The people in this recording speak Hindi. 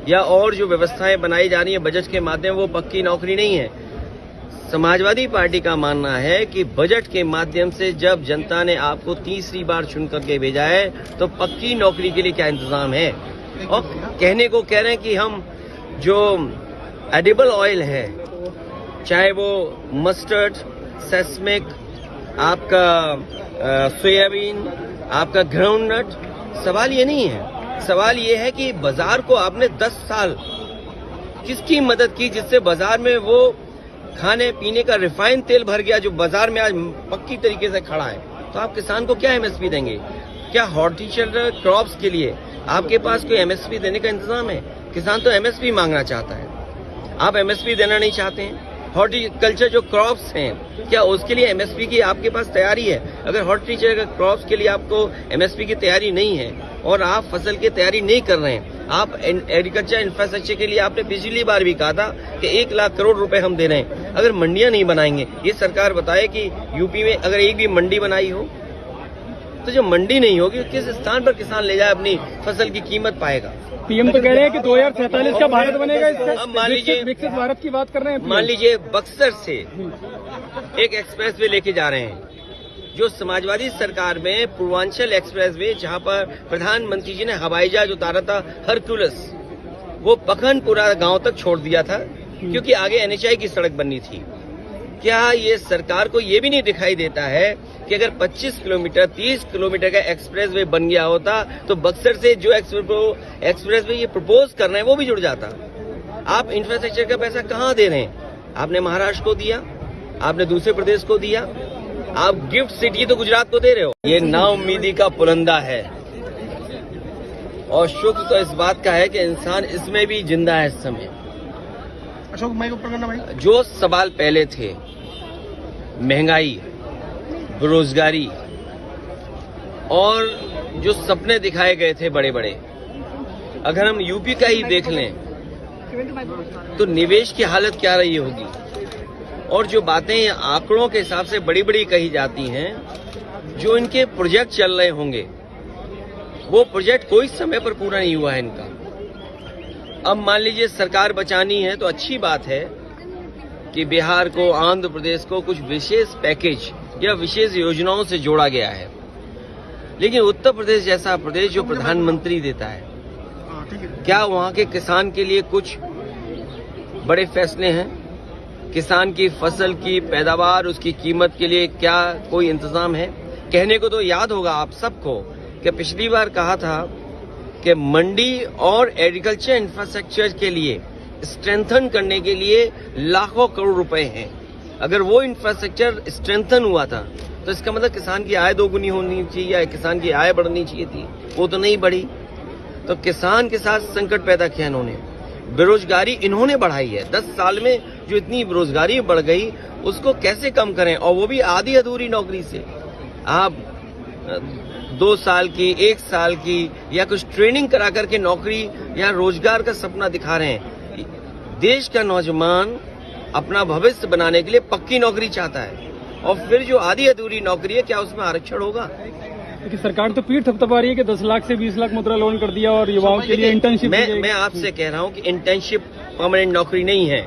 या और जो व्यवस्थाएं बनाई जा रही है बजट के माध्यम, वो पक्की नौकरी नहीं है। समाजवादी पार्टी का मानना है कि बजट के माध्यम से जब जनता ने आपको तीसरी बार चुन करके भेजा है तो पक्की नौकरी के लिए क्या इंतजाम है। और कहने को कह रहे हैं कि हम जो एडिबल ऑयल है, चाहे वो मस्टर्ड, सेस्मिक, आपका सोयाबीन, आपका ग्राउंडनट, सवाल ये नहीं है। सवाल ये है कि बाजार को आपने 10 साल किसकी मदद की जिससे बाजार में वो खाने पीने का रिफाइंड तेल भर गया जो बाजार में आज पक्की तरीके से खड़ा है। तो आप किसान को क्या एमएसपी देंगे? क्या हॉर्टिकल्चर क्रॉप्स के लिए आपके पास कोई एमएसपी देने का इंतजाम है? किसान तो एमएसपी मांगना चाहता है, आप एमएसपी देना नहीं चाहते हैं। हॉर्टिकल्चर जो क्रॉप्स हैं, क्या उसके लिए एमएसपी की आपके पास तैयारी है? अगर हॉर्टिकल्चर क्रॉप्स के लिए आपको एमएसपी की तैयारी नहीं है और आप फसल की तैयारी नहीं कर रहे हैं, आप एग्रीकल्चर इंफ्रास्ट्रक्चर के लिए आपने पिछली बार भी कहा था कि 1 लाख करोड़ रुपए हम दे रहे हैं। अगर मंडियां नहीं बनाएंगे, ये सरकार बताए कि यूपी में अगर एक भी मंडी बनाई हो तो जो मंडी नहीं होगी किस स्थान पर किसान ले जाए अपनी फसल की कीमत पाएगा? पीएम तो कह रहे हैं कि 2047 का भारत बनेगा। अब मान लीजिए विकसित भारत की बात कर रहे हैं। मान लीजिए बक्सर से एक एक्सप्रेस वे लेके जा रहे हैं, जो समाजवादी सरकार में पूर्वांचल एक्सप्रेस वे, जहां पर प्रधानमंत्री जी ने हवाई जहाज उतारा था हरक्यूलिस, वो पखनपुरा गांव तक छोड़ दिया था क्योंकि आगे एनएचआई की सड़क बननी थी। क्या ये सरकार को ये भी नहीं दिखाई देता है कि अगर 25 किलोमीटर 30 किलोमीटर का एक्सप्रेस वे बन गया होता तो बक्सर से जो एक्सप्रेस वे ये प्रपोज कर रहे हैं वो भी जुड़ जाता? आप इंफ्रास्ट्रक्चर का पैसा कहाँ दे रहे हैं? आपने महाराष्ट्र को दिया, आपने दूसरे प्रदेश को दिया, आप गिफ्ट सिटी तो गुजरात को दे रहे हो। ये नाउम्मीदी का पुलंदा है और शुक्र तो इस बात का है कि इंसान इसमें भी जिंदा है इस समय। अशोक भाई ऊपर करना भाई। जो सवाल पहले थे, महंगाई, बेरोजगारी और जो सपने दिखाए गए थे बड़े बड़े, अगर हम यूपी का ही देख लें तो निवेश की हालत क्या रही होगी। और जो बातें आंकड़ों के हिसाब से बड़ी बड़ी कही जाती हैं, जो इनके प्रोजेक्ट चल रहे होंगे वो प्रोजेक्ट कोई समय पर पूरा नहीं हुआ है इनका। अब मान लीजिए सरकार बचानी है तो अच्छी बात है कि बिहार को, आंध्र प्रदेश को कुछ विशेष पैकेज या विशेष योजनाओं से जोड़ा गया है, लेकिन उत्तर प्रदेश जैसा प्रदेश जो प्रधानमंत्री देता है, क्या वहां के किसान के लिए कुछ बड़े फैसले हैं? किसान की फसल की पैदावार, उसकी कीमत के लिए क्या कोई इंतजाम है? कहने को तो याद होगा आप सबको कि पिछली बार कहा था कि मंडी और एग्रीकल्चर इंफ्रास्ट्रक्चर के लिए स्ट्रेंथन करने के लिए लाखों करोड़ रुपए हैं। अगर वो इंफ्रास्ट्रक्चर स्ट्रेंथन हुआ था तो इसका मतलब किसान की आय दोगुनी होनी चाहिए या किसान की आय बढ़नी चाहिए थी, वो तो नहीं बढ़ी। तो किसान के साथ संकट पैदा किया इन्होंने। बेरोजगारी इन्होंने बढ़ाई है। 10 साल में जो इतनी बेरोजगारी बढ़ गई उसको कैसे कम करें, और वो भी आधी अधूरी नौकरी से। आप 2 साल की, 1 साल की या कुछ ट्रेनिंग करा करके नौकरी या रोजगार का सपना दिखा रहे हैं। देश का नौजवान अपना भविष्य बनाने के लिए पक्की नौकरी चाहता है, और फिर जो आधी अधूरी नौकरी है, क्या उसमें आरक्षण होगा? क्योंकि सरकार तो पीठ थपथपा रही है कि 10 लाख से 20 लाख मुद्रा लोन कर दिया और युवाओं के लिए इंटर्नशिप। मैं आपसे कह रहा हूं कि इंटर्नशिप परमानेंट नौकरी नहीं है।